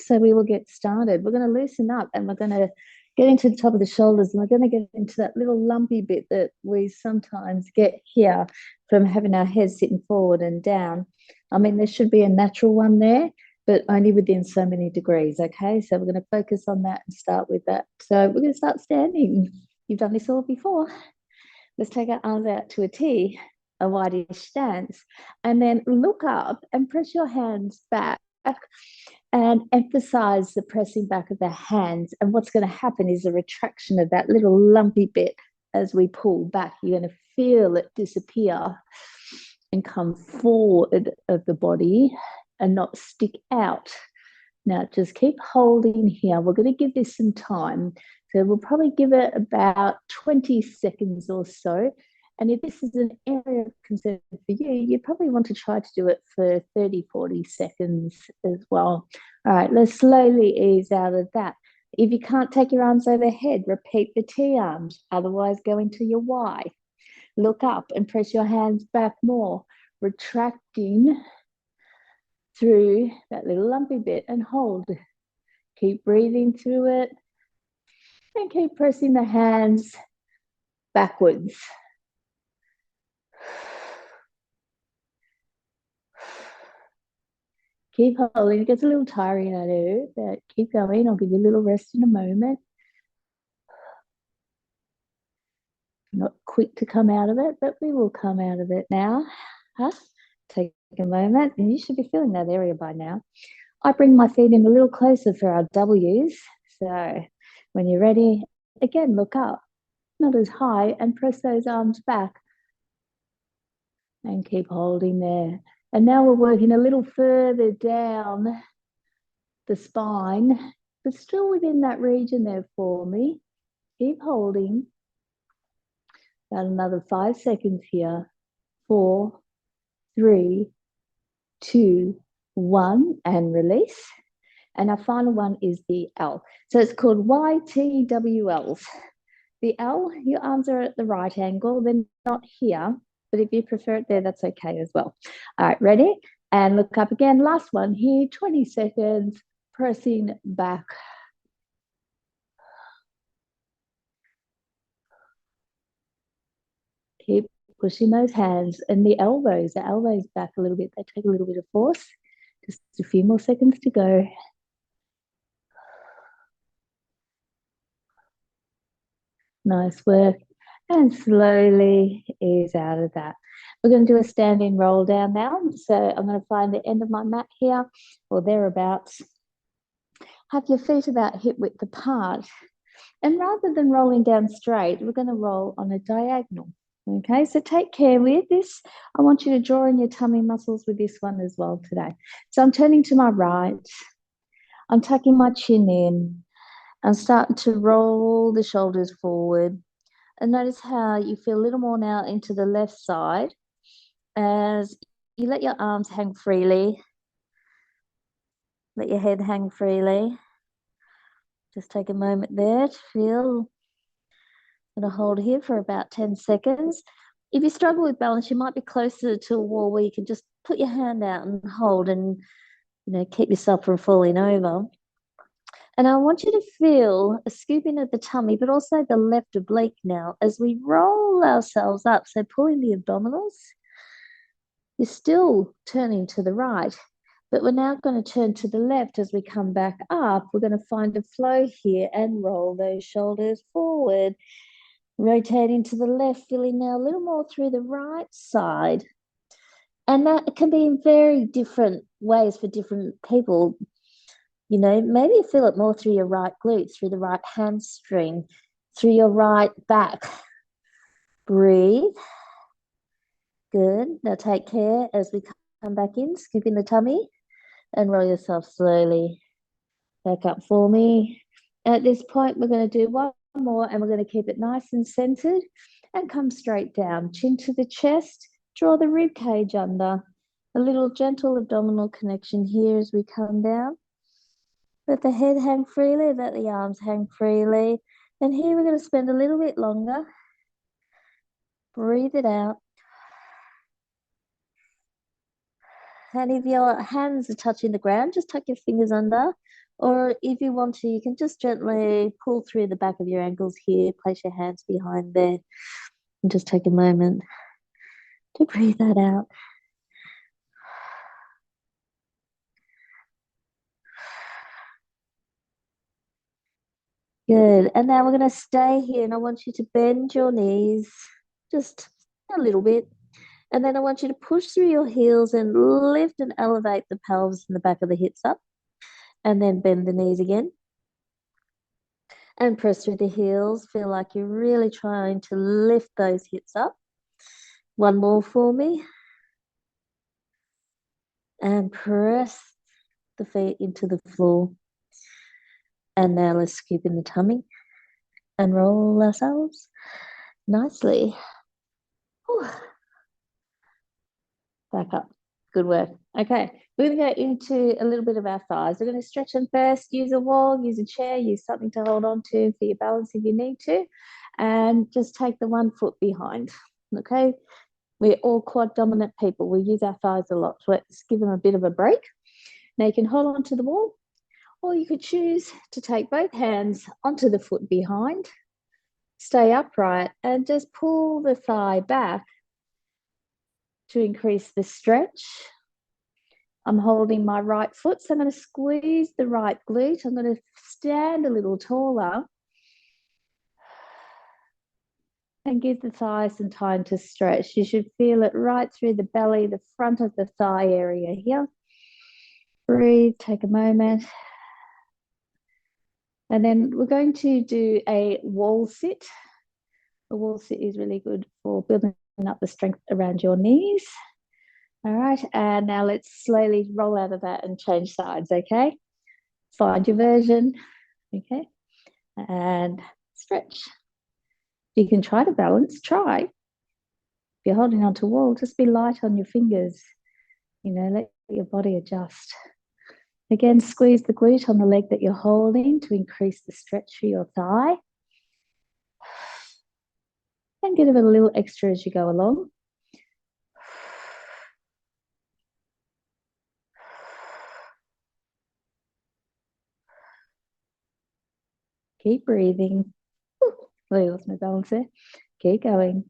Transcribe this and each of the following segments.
So we will get started. We're going to loosen up and we're going to get into the top of the shoulders, and we're going to get into that little lumpy bit that we sometimes get here from having our head sitting forward and down. I mean, there should be a natural one there, but only within so many degrees, okay? So we're going to focus on that and start with that. So we're going to start standing. You've done this all before. Let's take our arms out to a T, a wide-ish stance, and then look up and press your hands back and emphasize the pressing back of the hands. And what's going to happen is a retraction of that little lumpy bit as we pull back. You're going to feel it disappear and come forward of the body and not stick out. Now, just keep holding here. We're going to give this some time. So we'll probably give it about 20 seconds or so. And if this is an area of concern for you, you probably want to try to do it for 30, 40 seconds as well. All right, let's slowly ease out of that. If you can't take your arms overhead, repeat the T arms. Otherwise, go into your Y. Look up and press your hands back more, retracting through that little lumpy bit and hold. Keep breathing through it and keep pressing the hands backwards. Keep holding. It gets a little tiring, I know, but keep going. I'll give you a little rest in a moment. Not quick to come out of it, but we will come out of it now. Take a moment, and you should be feeling that area by now. I bring my feet in a little closer for our W's. So when you're ready, again, look up, not as high, and press those arms back. And keep holding there. And now we're working a little further down the spine, but still within that region there for me. Keep holding. About another 5 seconds here. 4, 3, 2, 1, and release. And our final one is the L. So it's called YTWLs. The L, your arms are at the right angle. They're not here. But if you prefer it there, that's okay as well. All right, ready? And look up again. Last one here, 20 seconds, pressing back. Keep pushing those hands and the elbows back a little bit. They take a little bit of force. Just a few more seconds to go. Nice work. And slowly ease out of that. We're going to do a standing roll down now. So I'm going to find the end of my mat here or thereabouts. Have your feet about hip width apart. And rather than rolling down straight, we're going to roll on a diagonal. Okay, so take care with this. I want you to draw in your tummy muscles with this one as well today. So I'm turning to my right. I'm tucking my chin in. I'm starting to roll the shoulders forward. And notice how you feel a little more now into the left side as you let your arms hang freely. Let your head hang freely. Just take a moment there to feel. I'm going to hold here for about 10 seconds. If you struggle with balance, you might be closer to a wall where you can just put your hand out and hold and, keep yourself from falling over. And I want you to feel a scooping of the tummy, but also the left oblique now as we roll ourselves up. So pulling the abdominals. You're still turning to the right, but we're now going to turn to the left as we come back up. We're going to find a flow here and roll those shoulders forward. Rotating to the left, feeling now a little more through the right side. And that can be in very different ways for different people. Maybe you feel it more through your right glute, through the right hamstring, through your right back. Breathe. Good. Now take care as we come back in, scooping the tummy and roll yourself slowly back up for me. At this point, we're going to do one more and we're going to keep it nice and centered and come straight down. Chin to the chest, draw the rib cage under. A little gentle abdominal connection here as we come down. Let the head hang freely, let the arms hang freely. And here we're going to spend a little bit longer. Breathe it out. And if your hands are touching the ground, just tuck your fingers under Or if you want to, you can just gently pull through the back of your ankles here, place your hands behind there, and just take a moment to breathe that out. Good. And now we're going to stay here, and I want you to bend your knees just a little bit. And then I want you to push through your heels and lift and elevate the pelvis and the back of the hips up. And then bend the knees again. And press through the heels. Feel like you're really trying to lift those hips up. One more for me. And press the feet into the floor. And now let's scoop in the tummy and roll ourselves nicely. Whew. Back up. Good work. Okay, we're going to go into a little bit of our thighs. We're going to stretch them first. Use a wall, use a chair, use something to hold on to for your balance if you need to. And just take the 1 foot behind. Okay, we're all quad dominant people. We use our thighs a lot. So let's give them a bit of a break. Now you can hold on to the wall, or you could choose to take both hands onto the foot behind, stay upright, and just pull the thigh back to increase the stretch. I'm holding my right foot, so I'm going to squeeze the right glute. I'm going to stand a little taller and give the thigh some time to stretch. You should feel it right through the belly, the front of the thigh area here. Breathe, take a moment. And then we're going to do a wall sit. A wall sit is really good for building up the strength around your knees. All right, and now let's slowly roll out of that and change sides, okay? Find your version, okay? And stretch. You can try to balance, try. If you're holding onto a wall, just be light on your fingers. Let your body adjust. Again, squeeze the glute on the leg that you're holding to increase the stretch for your thigh. And give it a little extra as you go along. Keep breathing. I lost my balance there. Keep going.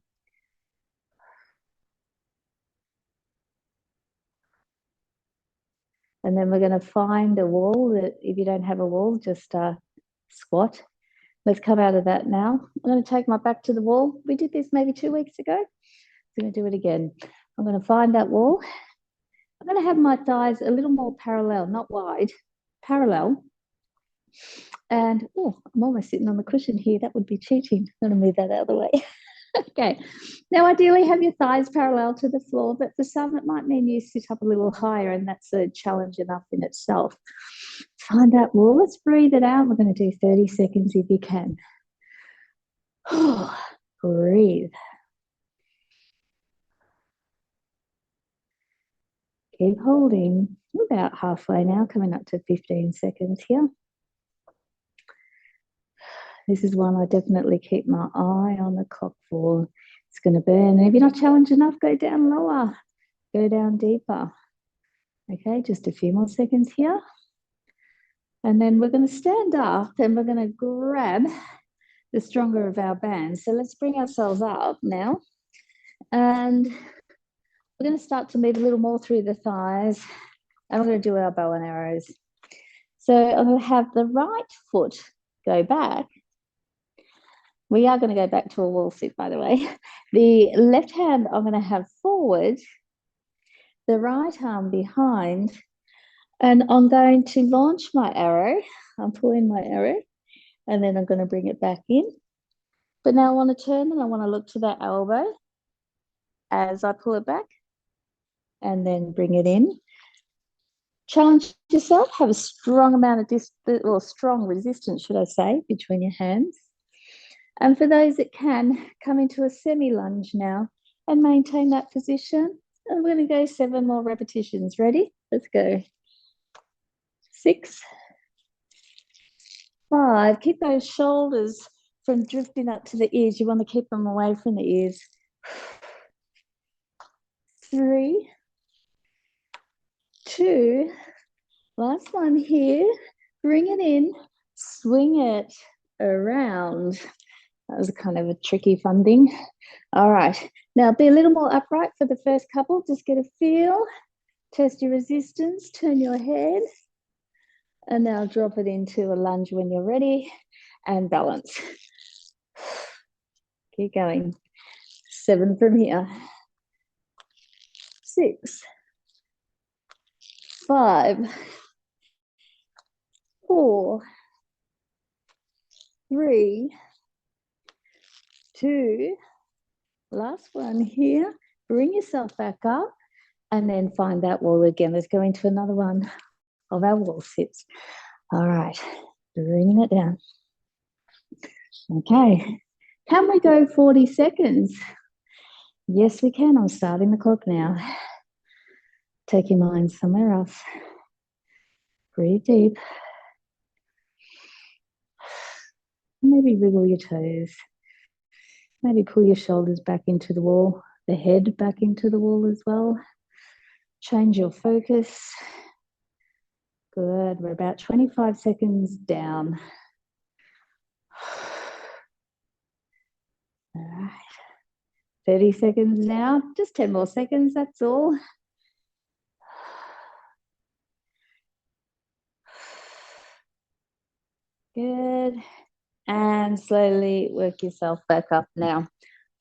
And then we're going to find a wall that if you don't have a wall, just squat. Let's come out of that now. I'm going to take my back to the wall. We did this maybe 2 weeks ago. I'm going to do it again. I'm going to find that wall. I'm going to have my thighs a little more parallel, not wide, parallel. And, oh, I'm almost sitting on the cushion here. That would be cheating. I'm going to move that out of the way. Okay. Now, ideally, have your thighs parallel to the floor, but for some, it might mean you sit up a little higher, and that's a challenge enough in itself. Find that wall. Let's breathe it out. We're going to do 30 seconds if you can. Breathe. Keep holding. We're about halfway now, coming up to 15 seconds here. This is one I definitely keep my eye on the clock for. It's going to burn. And if you're not challenged enough, go down lower. Go down deeper. Okay, just a few more seconds here. And then we're going to stand up and we're going to grab the stronger of our bands. So let's bring ourselves up now. And we're going to start to move a little more through the thighs. And we're going to do our bow and arrows. So I'm going to have the right foot go back. We are going to go back to a wall sit, by the way. The left hand I'm going to have forward, the right arm behind, and I'm going to launch my arrow. I'm pulling my arrow, and then I'm going to bring it back in. But now I want to turn and I want to look to that elbow as I pull it back and then bring it in. Challenge yourself, have a strong amount of strong resistance, should I say, between your hands. And for those that can, come into a semi-lunge now and maintain that position. And we're going to go 7 more repetitions. Ready? Let's go. 6, 5. Keep those shoulders from drifting up to the ears. You want to keep them away from the ears. 3, 2. Last one here. Bring it in, swing it around. That was kind of a tricky fun thing. All right, now be a little more upright for the first couple. Just get a feel, test your resistance, turn your head, and now drop it into a lunge when you're ready and balance. Keep going. 7 from here. 6, 5, 4, 3, 2, last one here. Bring yourself back up and then find that wall again. Let's go into another one of our wall sits. All right, bringing it down. Okay, can we go 40 seconds? Yes, we can. I'm starting the clock now. Take your mind somewhere else. Breathe deep. Maybe wiggle your toes. Maybe pull your shoulders back into the wall, the head back into the wall as well. Change your focus. Good. We're about 25 seconds down. All right. 30 seconds now. Just 10 more seconds, that's all. Good. And slowly work yourself back up now.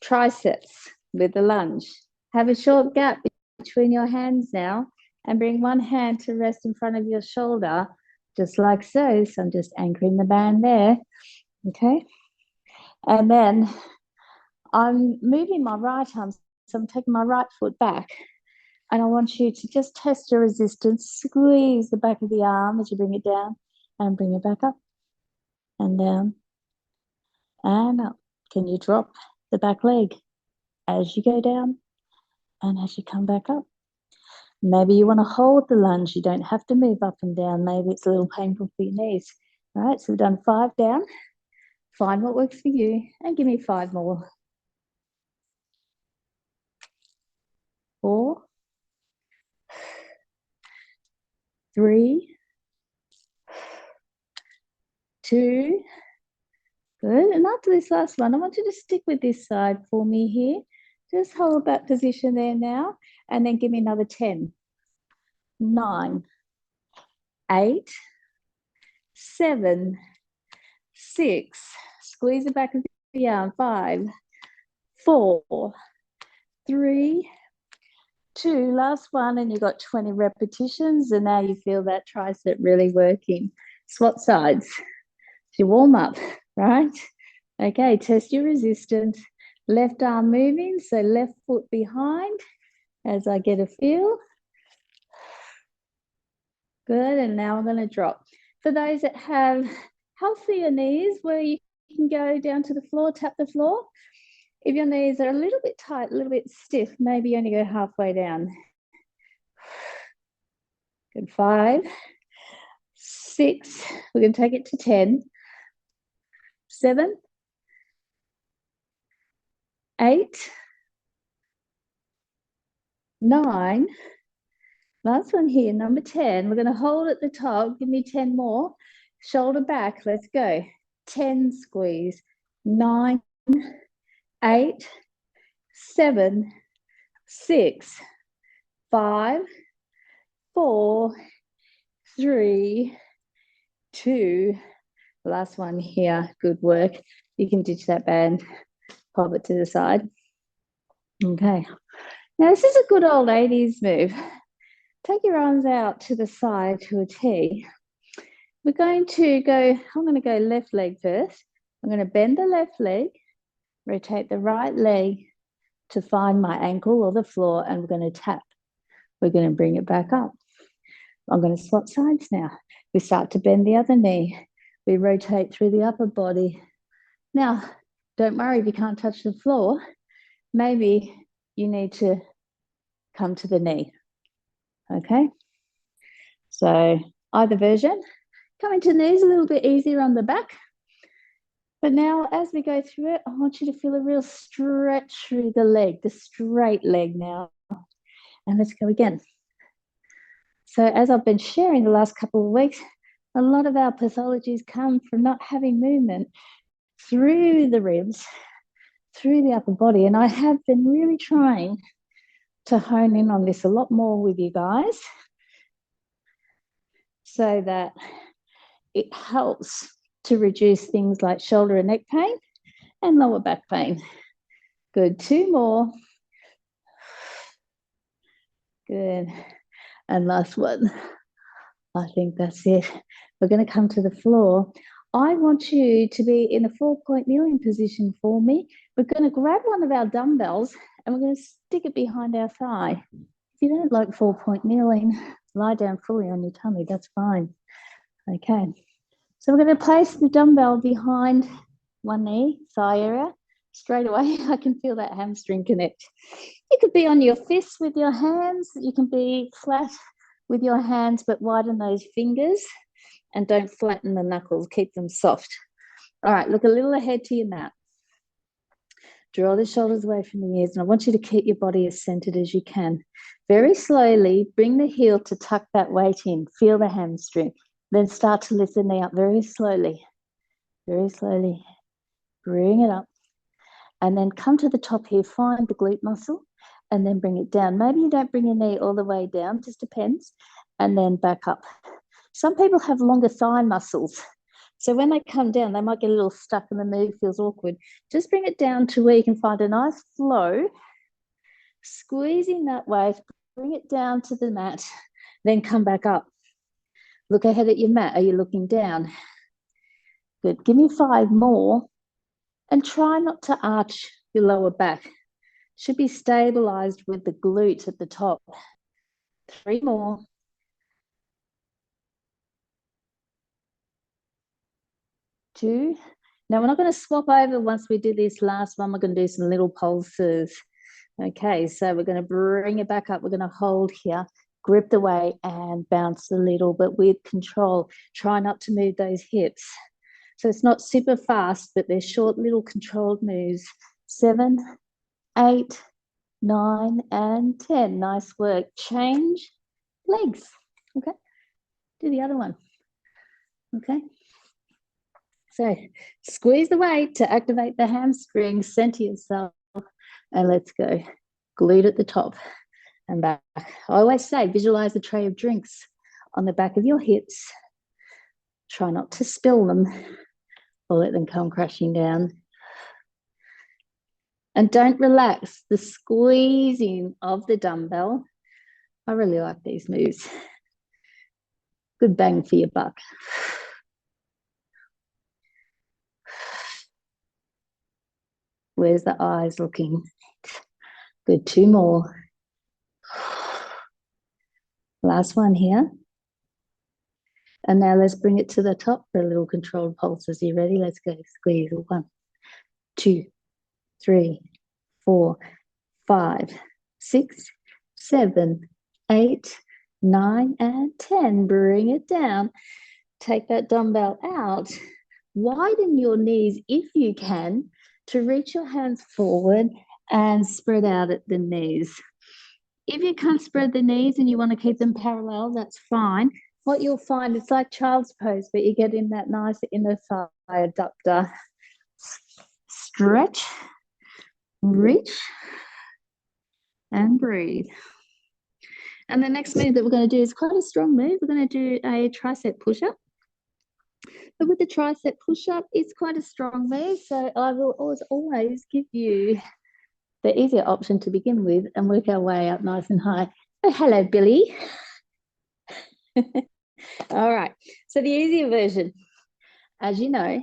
Triceps with the lunge. Have a short gap between your hands now and bring one hand to rest in front of your shoulder, just like so. So I'm just anchoring the band there. Okay. And then I'm moving my right arm. So I'm taking my right foot back. And I want you to just test your resistance. Squeeze the back of the arm as you bring it down and bring it back up and down and up. Can you drop the back leg as you go down and as you come back up? Maybe you want to hold the lunge. You don't have to move up and down. Maybe it's a little painful for your knees. All right, so we've done 5 down. Find what works for you and give me 5 more. 4, 3, 2. Good. And after this last one, I want you to stick with this side for me here. Just hold that position there now, and then give me another 10, 9, 8, 7, 6. Squeeze the back of the arm. 5, 4, 3, 2. Last one, and you've got 20 repetitions, and now you feel that tricep really working. Swap sides. You warm up, right? Okay, test your resistance. Left arm moving, so left foot behind as I get a feel. Good, and now I'm going to drop. For those that have healthier knees where you can go down to the floor, tap the floor. If your knees are a little bit tight, a little bit stiff, maybe only go halfway down. Good, 5, 6, we're going to take it to 10, 7, 8, 9, last one here, number 10. We're going to hold at the top. Give me 10 more. Shoulder back. Let's go. 10, squeeze. 9, 8, 7, 6, 5, 4, 3, 2. Last one here. Good work. You can ditch that band. Pop it to the side. Okay. Now, this is a good old 80s move. Take your arms out to the side to a T. We're going to go, I'm going to go left leg first. I'm going to bend the left leg, rotate the right leg to find my ankle or the floor, and we're going to tap. We're going to bring it back up. I'm going to swap sides now. We start to bend the other knee. We rotate through the upper body. Now, don't worry if you can't touch the floor. Maybe you need to come to the knee. Okay? So either version. Coming to the knees a little bit easier on the back. But now as we go through it, I want you to feel a real stretch through the leg, the straight leg now. And let's go again. So as I've been sharing the last couple of weeks, A lot of our pathologies come from not having movement through the ribs, through the upper body. And I have been really trying to hone in on this a lot more with you guys so that it helps to reduce things like shoulder and neck pain and lower back pain. Good. 2 more. Good. And last one. I think that's it. We're going to come to the floor. I want you to be in a 4-point kneeling position for me. We're going to grab one of our dumbbells and we're going to stick it behind our thigh. If you don't like 4-point kneeling, lie down fully on your tummy. That's fine. Okay. So we're going to place the dumbbell behind one knee, thigh area. Straight away, I can feel that hamstring connect. You could be on your fists with your hands. You can be flat with your hands, but widen those fingers and don't flatten the knuckles. Keep them soft. All right, look a little ahead to your mat. Draw the shoulders away from the ears, and I want you to keep your body as centered as you can. Very slowly, bring the heel to tuck that weight in. Feel the hamstring. Then start to lift the knee up very slowly. Very slowly. Bring it up. And then come to the top here. Find the glute muscle and then bring it down. Maybe you don't bring your knee all the way down, just depends. And then back up. Some people have longer thigh muscles. So when they come down, they might get a little stuck and the move feels awkward. Just bring it down to where you can find a nice flow. Squeezing that weight, bring it down to the mat, then come back up. Look ahead at your mat. Are you looking down? Good. Give me 5 more. And try not to arch your lower back. Should be stabilized with the glute at the top. 3 more. 2. Now we're not going to swap over once we do this last one. We're going to do some little pulses. Okay, so we're going to bring it back up. We're going to hold here, grip the weight and bounce a little, but with control. Try not to move those hips. So it's not super fast, but they're short little controlled moves. 7, 8, 9, and 10. Nice work. Change legs. Okay. Do the other one. Okay. So squeeze the weight to activate the hamstring. Center yourself. And let's go. Glute at the top and back. I always say visualize a tray of drinks on the back of your hips. Try not to spill them or let them come crashing down. And don't relax the squeezing of the dumbbell. I really like these moves. Good bang for your buck. Where's the eyes looking? Good, 2 more. Last one here. And now let's bring it to the top for a little controlled pulses. Are you ready? Let's go. Squeeze. 1, 2, 3, 4, 5, 6, 7, 8, 9, and 10. Bring it down. Take that dumbbell out. Widen your knees if you can to reach your hands forward and spread out at the knees. If you can't spread the knees and you want to keep them parallel, that's fine. What you'll find, it's like child's pose, but you get in that nice inner thigh adductor. Stretch, reach, and breathe. And the next move that we're going to do is quite a strong move. We're going to do a tricep push-up. But with the tricep push-up, it's quite a strong move. So I will always give you the easier option to begin with and work our way up nice and high. Oh, hello, Billy. All right. So the easier version, as you know,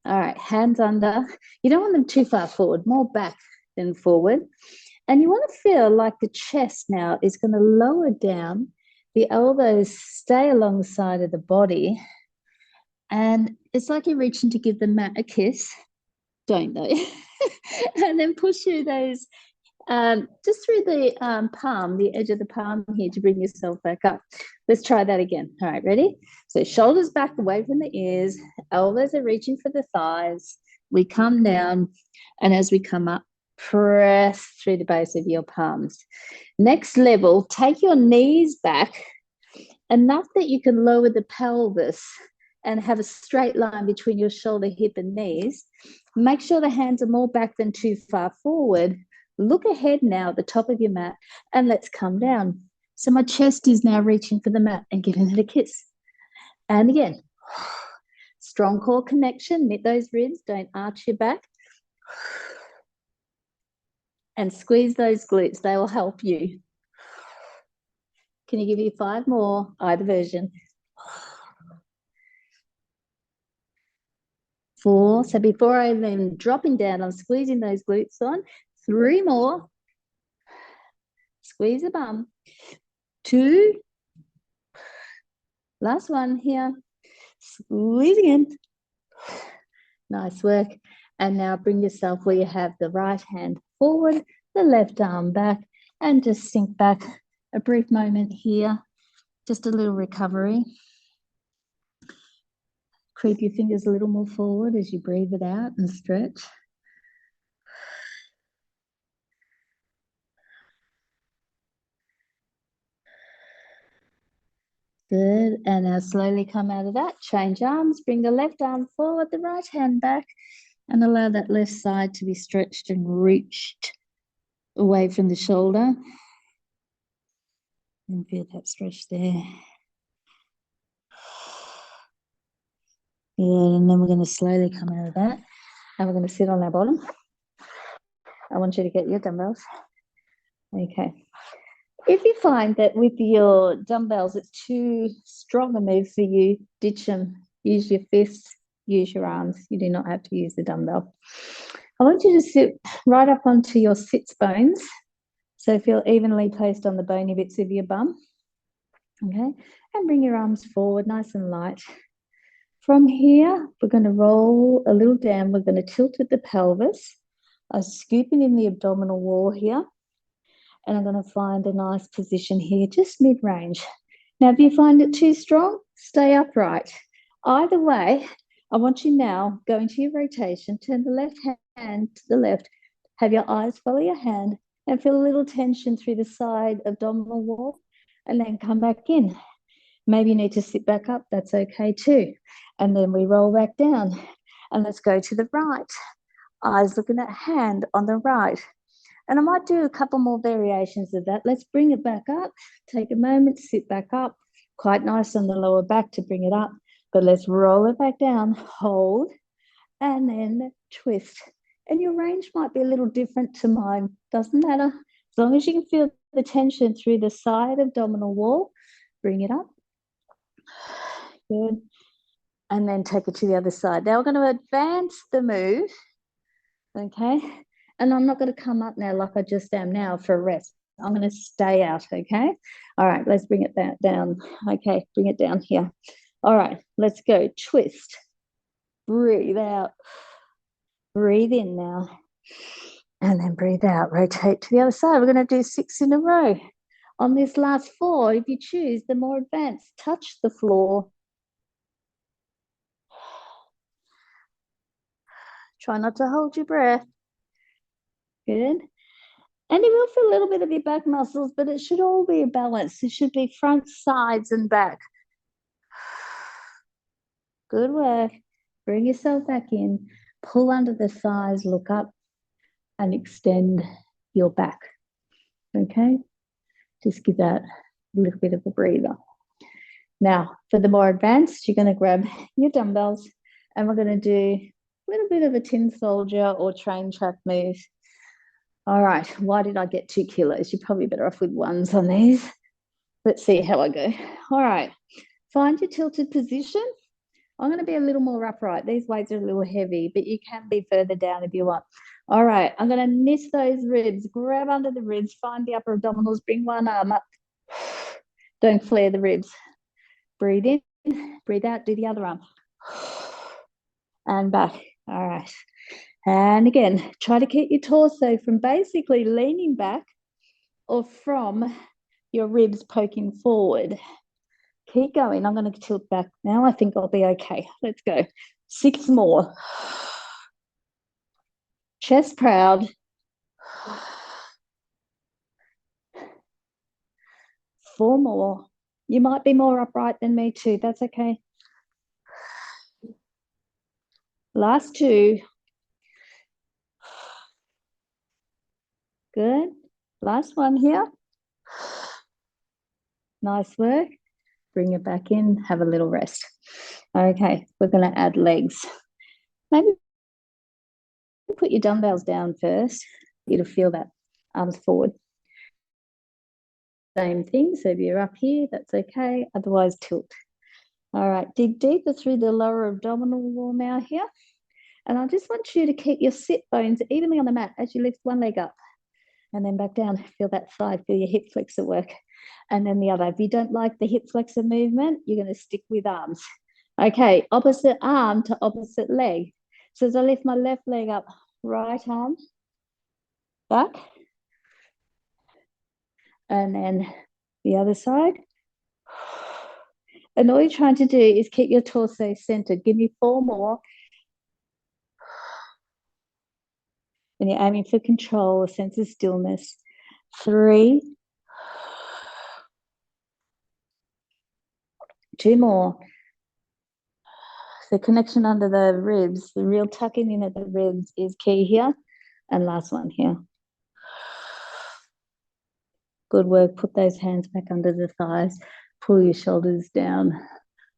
all right, hands under. You don't want them too far forward, more back than forward. And you want to feel like the chest now is going to lower down. The elbows stay alongside of the body. And it's like you're reaching to give the mat a kiss. Don't they? And then push through those, just through the palm, the edge of the palm here to bring yourself back up. Let's try that again. All right, ready? So shoulders back away from the ears, elbows are reaching for the thighs. We come down, and as we come up, press through the base of your palms. Next level, take your knees back enough that you can lower the pelvis and have a straight line between your shoulder, hip, and knees. Make sure the hands are more back than too far forward. Look ahead now at the top of your mat, and let's come down. So my chest is now reaching for the mat and giving it a kiss. And again, strong core connection, knit those ribs, don't arch your back. And squeeze those glutes, they will help you. Can you give you 5 more? Either version. 4. So before I then dropping down, I'm squeezing those glutes on. 3 more. Squeeze the bum. 2. Last one here. Squeeze again. Nice work. And now bring yourself where you have the right hand forward, the left arm back, and just sink back. A brief moment here. Just a little recovery. Creep your fingers a little more forward as you breathe it out and stretch. Good. And now slowly come out of that. Change arms. Bring the left arm forward, the right hand back, and allow that left side to be stretched and reached away from the shoulder. And feel that stretch there. Good. And then we're going to slowly come out of that. And we're going to sit on our bottom. I want you to get your dumbbells. Okay. If you find that with your dumbbells it's too strong a move for you, ditch them. Use your fists, use your arms. You do not have to use the dumbbell. I want you to sit right up onto your sits bones. So feel evenly placed on the bony bits of your bum. Okay. And bring your arms forward nice and light. From here, we're going to roll a little down. We're going to tilt at the pelvis. I'm scooping in the abdominal wall here. And I'm going to find a nice position here, just mid-range. Now, if you find it too strong, stay upright. Either way, I want you now, go into your rotation, turn the left hand to the left, have your eyes follow your hand, and feel a little tension through the side abdominal wall, and then come back in. Maybe you need to sit back up, that's okay too. And then we roll back down, and let's go to the right. Eyes looking at hand on the right. And I might do a couple more variations of that. Let's bring it back up. Take a moment, sit back up. Quite nice on the lower back to bring it up. But let's roll it back down, hold, and then twist. And your range might be a little different to mine. Doesn't matter. As long as you can feel the tension through the side abdominal wall, bring it up. Good. And then take it to the other side. Now we're going to advance the move. Okay. And I'm not going to come up now like I just am now for a rest. I'm going to stay out, okay? All right, let's bring it down. Okay, bring it down here. All right, let's go. Twist. Breathe out. Breathe in now. And then breathe out. Rotate to the other side. We're going to do 6 in a row. On this last 4, if you choose, the more advanced, touch the floor. Try not to hold your breath. Good. And you will feel a little bit of your back muscles, but it should all be a balance. It should be front, sides, and back. Good work. Bring yourself back in. Pull under the thighs, look up, and extend your back. Okay? Just give that a little bit of a breather. Now, for the more advanced, you're going to grab your dumbbells, and we're going to do a little bit of a tin soldier or train track move. All right, why did I get 2 kilos? You're probably better off with 1s on these. Let's see how I go. All right, find your tilted position. I'm going to be a little more upright. These weights are a little heavy, but you can be further down if you want. All right, I'm going to knit those ribs. Grab under the ribs, find the upper abdominals, bring one arm up. Don't flare the ribs. Breathe in, breathe out, do the other arm. And back. All right. And again, try to keep your torso from basically leaning back or from your ribs poking forward. Keep going. I'm going to tilt back now. I think I'll be okay. Let's go. 6 more. Chest proud. 4 more. You might be more upright than me too. That's okay. Last two. Good. Last one here. Nice work. Bring it back in. Have a little rest. Okay, we're going to add legs. Maybe put your dumbbells down first. You to feel that arms forward. Same thing. So if you're up here, that's okay. Otherwise, tilt. All right, dig deeper through the lower abdominal wall now here. And I just want you to keep your sit bones evenly on the mat as you lift one leg up and then back down. Feel that side, feel your hip flexor work. And then the other. If you don't like the hip flexor movement, you're going to stick with arms. Okay, opposite arm to opposite leg. So as I lift my left leg up, right arm back. And then the other side. And all you're trying to do is keep your torso centered. Give me 4 more. And you're aiming for control, a sense of stillness. 3. 2 more. The connection under the ribs, the real tucking in at the ribs is key here. And last one here. Good work. Put those hands back under the thighs. Pull your shoulders down.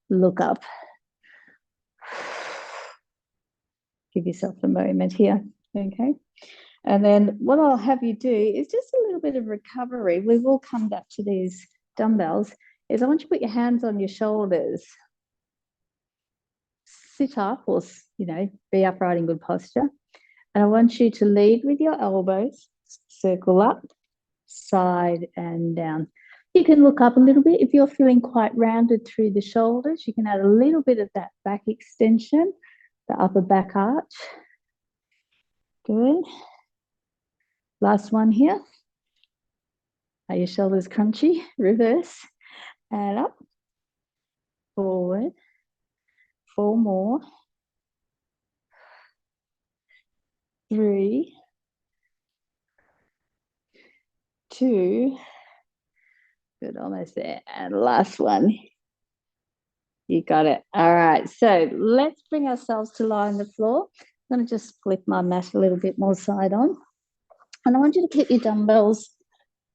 Look up. Give yourself a moment here. Okay. And then what I'll have you do is just a little bit of recovery. We will come back to these dumbbells. Is I want you to put your hands on your shoulders. Sit up or, be upright in good posture. And I want you to lead with your elbows. Circle up, side and down. You can look up a little bit. If you're feeling quite rounded through the shoulders, you can add a little bit of that back extension, the upper back arch. Good. Last one here. Are your shoulders crunchy? Reverse and up, forward. 4 more. 3, 2. Good, almost there. And last one. You got it. All right. So let's bring ourselves to lie on the floor. I'm going to just flip my mat a little bit more side on. And I want you to keep your dumbbells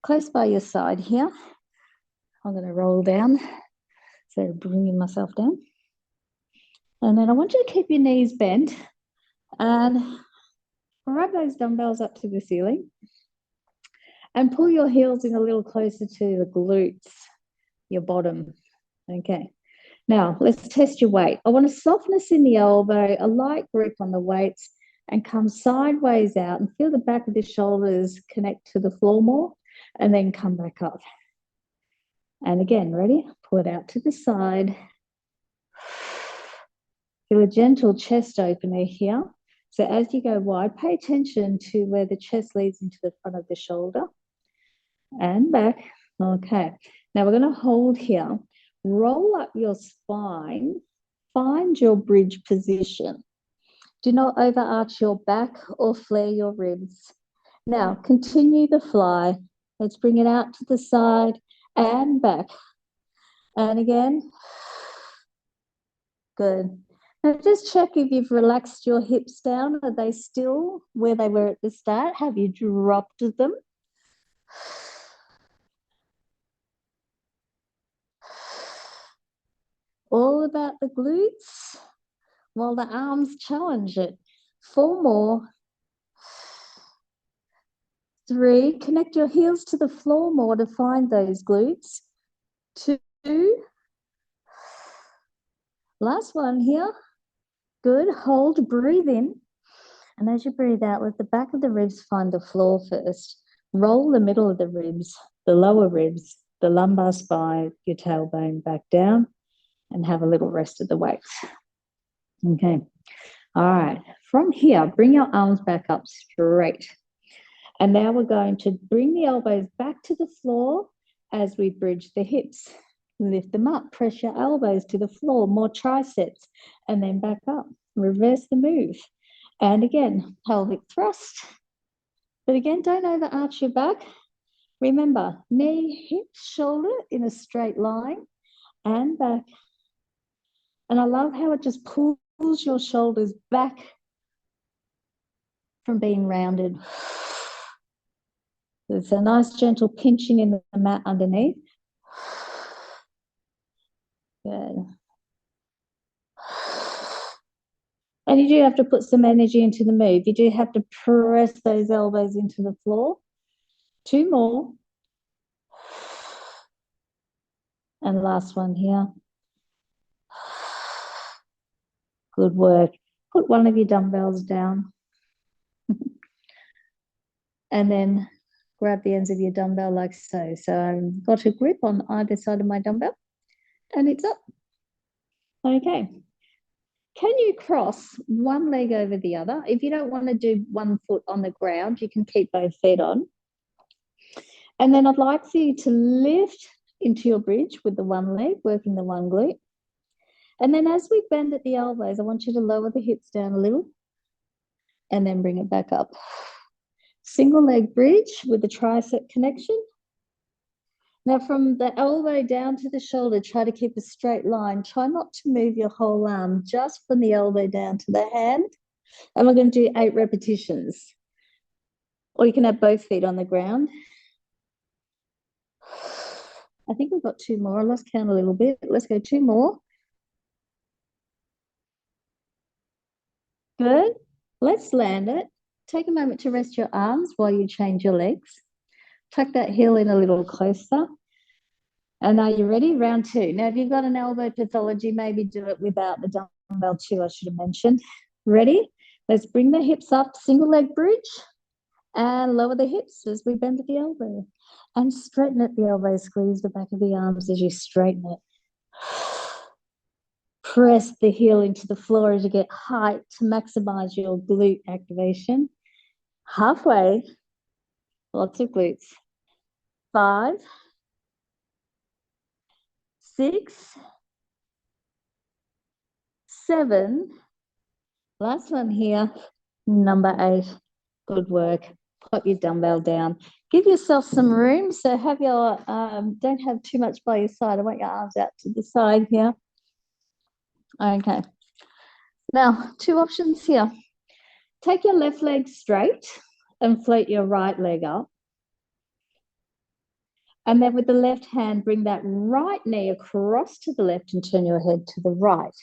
close by your side here. I'm going to roll down. So bringing myself down. And then I want you to keep your knees bent and grab those dumbbells up to the ceiling and pull your heels in a little closer to the glutes, your bottom. Okay. Now, let's test your weight. I want a softness in the elbow, a light grip on the weights, and come sideways out and feel the back of the shoulders connect to the floor more, and then come back up. And again, ready? Pull it out to the side. Feel a gentle chest opener here. So as you go wide, pay attention to where the chest leads into the front of the shoulder. And back. Okay. Now we're going to hold here. Roll up your spine. Find your bridge position. Do not overarch your back or flare your ribs. Now continue the fly. Let's bring it out to the side and back. And again. Good. Now just check if you've relaxed your hips down. Are they still where they were at the start? Have you dropped them? All about the glutes while the arms challenge it. 4 more. 3, connect your heels to the floor more to find those glutes. 2. Last one here. Good. Hold, breathe in. And as you breathe out, let the back of the ribs find the floor first. Roll the middle of the ribs, the lower ribs, the lumbar spine, your tailbone back down, and have a little rest of the weights. Okay. All right. From here, bring your arms back up straight. And now we're going to bring the elbows back to the floor as we bridge the hips. Lift them up, press your elbows to the floor, more triceps, and then back up. Reverse the move. And again, pelvic thrust. But again, don't overarch your back. Remember, knee, hip, shoulder in a straight line and back. And I love how it just pulls your shoulders back from being rounded. There's a nice gentle pinching in the mat underneath. Good. And you do have to put some energy into the move. You do have to press those elbows into the floor. 2 more. And last one here. Good work. Put one of your dumbbells down. And then grab the ends of your dumbbell like so. So I've got a grip on either side of my dumbbell and it's up. Okay. Can you cross one leg over the other? If you don't want to do one foot on the ground, you can keep both feet on. And then I'd like for you to lift into your bridge with the one leg, working the one glute. And then as we bend at the elbows, I want you to lower the hips down a little and then bring it back up. Single leg bridge with the tricep connection. Now from the elbow down to the shoulder, try to keep a straight line. Try not to move your whole arm, just from the elbow down to the hand. And we're going to do 8 repetitions. Or you can have both feet on the ground. I think we've got 2 more. I lost count a little bit. Let's go 2 more. Good. Let's land it. Take a moment to rest your arms while you change your legs. Tuck that heel in a little closer. And are you ready? Round 2. Now, if you've got an elbow pathology, maybe do it without the dumbbell too, I should have mentioned. Ready? Let's bring the hips up, single leg bridge, and lower the hips as we bend at the elbow. And straighten at the elbow, squeeze the back of the arms as you straighten it. Press the heel into the floor as you get height to maximize your glute activation. Halfway, lots of glutes. 5, 6, 7. Last one here, number 8. Good work. Put your dumbbell down. Give yourself some room. So have your, don't have too much by your side. I want your arms out to the side here. Okay. Now, 2 options here. Take your left leg straight and float your right leg up. And then with the left hand, bring that right knee across to the left and turn your head to the right.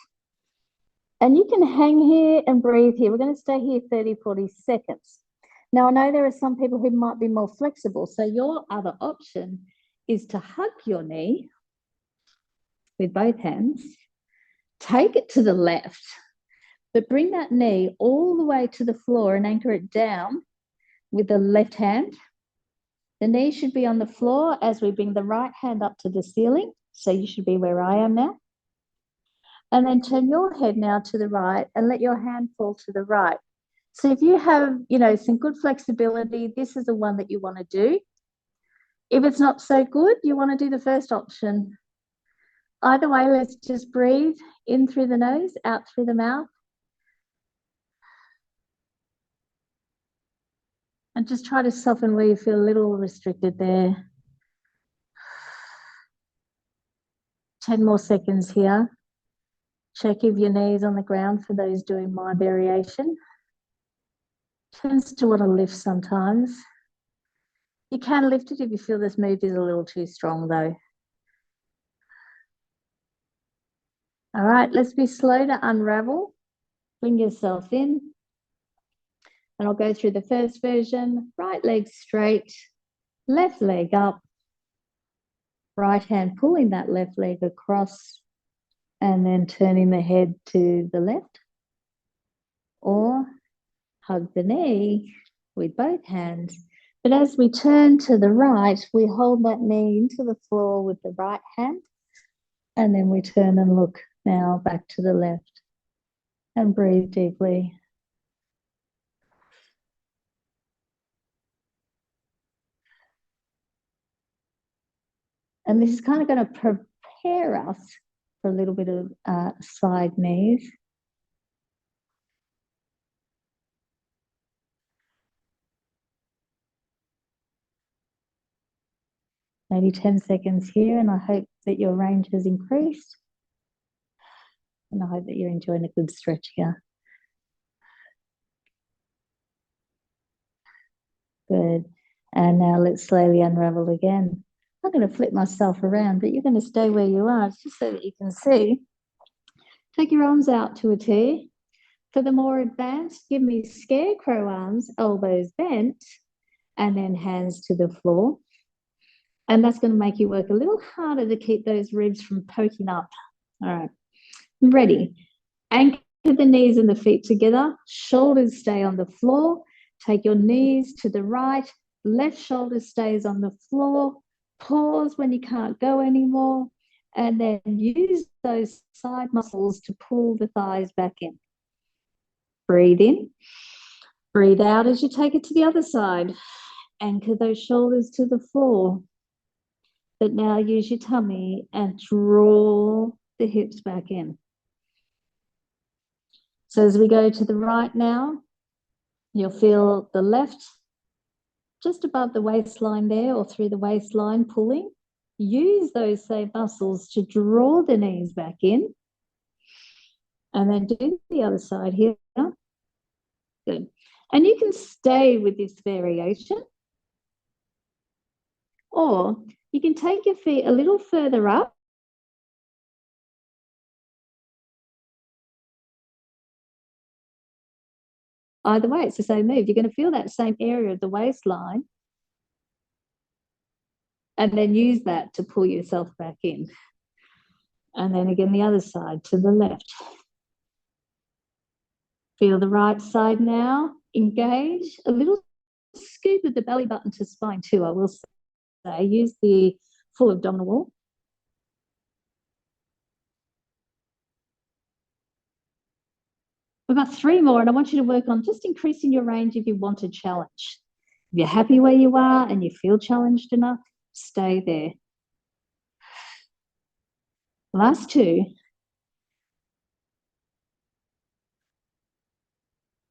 And you can hang here and breathe here. We're going to stay here 30, 40 seconds. Now, I know there are some people who might be more flexible. So your other option is to hug your knee with both hands, take it to the left, but bring that knee all the way to the floor and anchor it down with the left hand. The knee should be on the floor as we bring the right hand up to the ceiling. So you should be where I am now. And then turn your head now to the right and let your hand fall to the right. So if you have, some good flexibility, this is the one that you want to do. If it's not so good, you want to do the first option. Either way, let's just breathe in through the nose, out through the mouth. And just try to soften where you feel a little restricted there. 10 more seconds here. Check if your knee's on the ground for those doing my variation. Tends to want to lift sometimes. You can lift it if you feel this move is a little too strong though. All right, let's be slow to unravel. Bring yourself in. And I'll go through the first version. Right leg straight, left leg up. Right hand pulling that left leg across and then turning the head to the left. Or hug the knee with both hands. But as we turn to the right, we hold that knee into the floor with the right hand. And then we turn and look now back to the left. And breathe deeply. And this is kind of going to prepare us for a little bit of side knees. Maybe 10 seconds here, and I hope that your range has increased. And I hope that you're enjoying a good stretch here. Good. And now let's slowly unravel again. I'm going to flip myself around, but you're going to stay where you are just so that you can see. Take your arms out to a T. For the more advanced, give me scarecrow arms, elbows bent, and then hands to the floor. And that's going to make you work a little harder to keep those ribs from poking up. All right, ready. Anchor the knees and the feet together. Shoulders stay on the floor. Take your knees to the right. Left shoulder stays on the floor. Pause when you can't go anymore. And then use those side muscles to pull the thighs back in. Breathe in. Breathe out as you take it to the other side. Anchor those shoulders to the floor. But now use your tummy and draw the hips back in. So as we go to the right now, you'll feel the left just above the waistline there or through the waistline pulling. Use those same muscles to draw the knees back in. And then do the other side here. Good. And you can stay with this variation. Or you can take your feet a little further up. Either way, it's the same move. You're going to feel that same area of the waistline and then use that to pull yourself back in. And then again, the other side to the left. Feel the right side now. Engage. A little scoop of the belly button to spine too, I will say. Use the full abdominal wall. We've got 3 more, and I want you to work on just increasing your range if you want a challenge. If you're happy where you are and you feel challenged enough, stay there. Last 2.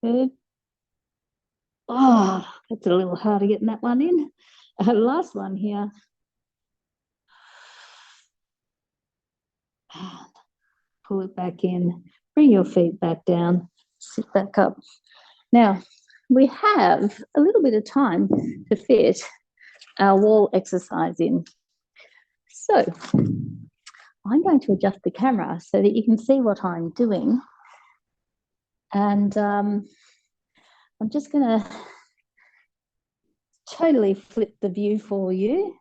Good. Oh, that's a little harder getting that one in. Last one here. Pull it back in. Bring your feet back down. Sit back up. Now, we have a little bit of time to fit our wall exercise in. So, I'm going to adjust the camera so that you can see what I'm doing. And I'm just going to totally flip the view for you.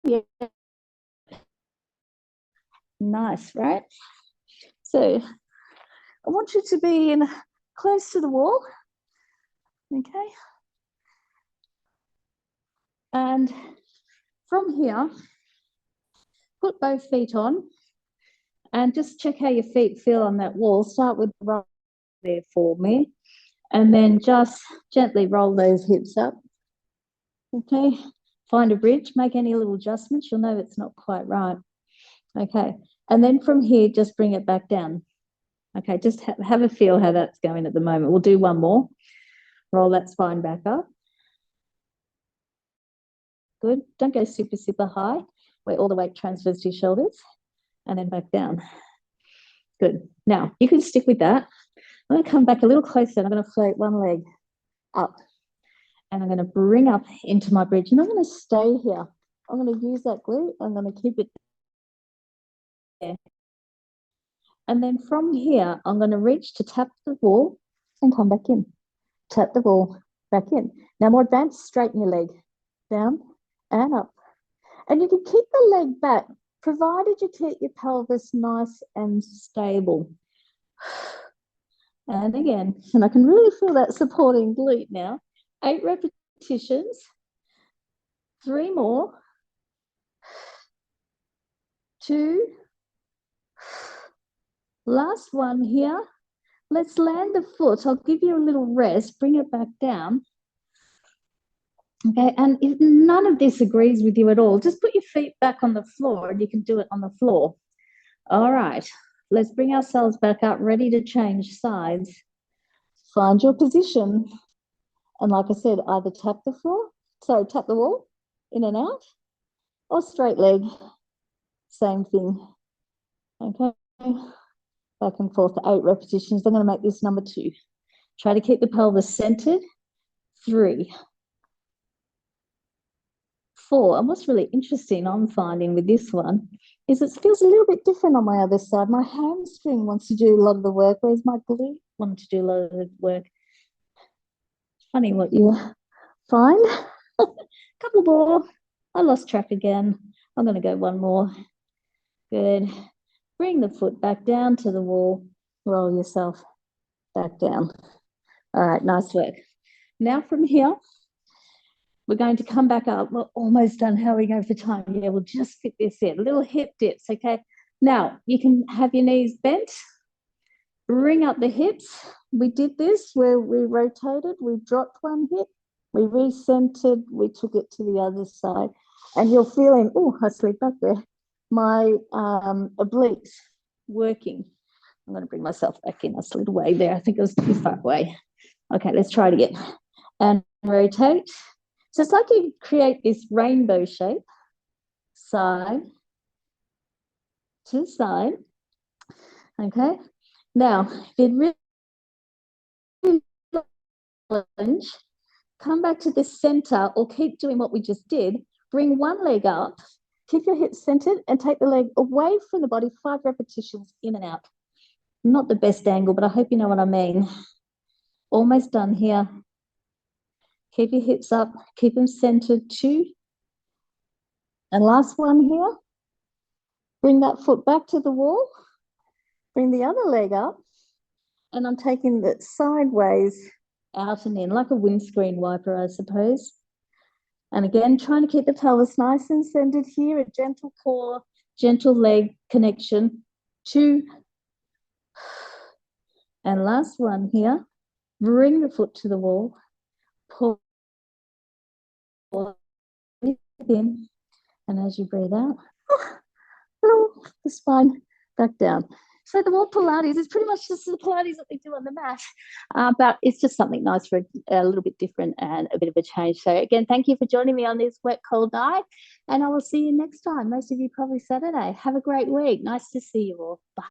Yeah. Nice, right? So I want you to be in close to the wall, okay? And from here, put both feet on and just check how your feet feel on that wall. Start with the right there for me, and then just gently roll those hips up, okay? Find a bridge, make any little adjustments. You'll know it's not quite right, okay? And then from here, just bring it back down. Okay, just have a feel how that's going at the moment. We'll do one more. Roll that spine back up. Good. Don't go super, super high where all the weight transfers to your shoulders, and then back down. Good. Now, you can stick with that. I'm going to come back a little closer, and I'm going to float one leg up, and I'm going to bring up into my bridge, and I'm going to stay here. I'm going to use that glute. I'm going to keep it there. And then from here, I'm going to reach to tap the wall and come back in. Tap the wall, back in. Now more advanced, straighten your leg. Down and up. And you can keep the leg back, provided you keep your pelvis nice and stable. And again, and I can really feel that supporting glute now. 8 repetitions. 3 more. 2. Last one here. Let's land the foot. I'll give you a little rest. Bring it back down. Okay, and if none of this agrees with you at all, just put your feet back on the floor, and you can do it on the floor. All right, let's bring ourselves back up, ready to change sides. Find your position. And like I said, either tap the floor, tap the wall in and out, or straight leg, same thing. Okay, back and forth, 8 repetitions. I'm going to make this number 2. Try to keep the pelvis centered. 3, 4. And what's really interesting, I'm finding with this one, is it feels a little bit different on my other side. My hamstring wants to do a lot of the work, whereas my glute wanted to do a lot of the work. Funny what you find. Couple more. I lost track again. I'm going to go one more. Good. Bring the foot back down to the wall. Roll yourself back down. All right, nice work. Now from here, we're going to come back up. We're almost done. How are we going for time? Yeah, we'll just fit this in. Little hip dips, okay? Now, you can have your knees bent. Bring up the hips. We did this where we rotated. We dropped one hip. We recentered. We took it to the other side. And you're feeling, oh, I sleep back there. My obliques working. I'm going to bring myself back in. I slid away there. I think it was too far away. Okay, let's try it again. And rotate. So it's like you create this rainbow shape, side to side. Okay. Now, if it really challenge, come back to the center or keep doing what we just did. Bring one leg up, keep your hips centered, and take the leg away from the body, 5 repetitions in and out. Not the best angle, but I hope you know what I mean. Almost done here. Keep your hips up, keep them centered. 2. And last one here. Bring that foot back to the wall. Bring the other leg up. And I'm taking it sideways out and in, like a windscreen wiper, I suppose. And again, trying to keep the pelvis nice and centered here, a gentle core, gentle leg connection. 2. And last one here. Bring the foot to the wall. Pull in. And as you breathe out, the spine back down. So the wall Pilates is pretty much just the Pilates that we do on the mat, but it's just something nice for a little bit different and a bit of a change. So again, thank you for joining me on this wet, cold night, and I will see you next time. Most of you probably Saturday. Have a great week. Nice to see you all. Bye.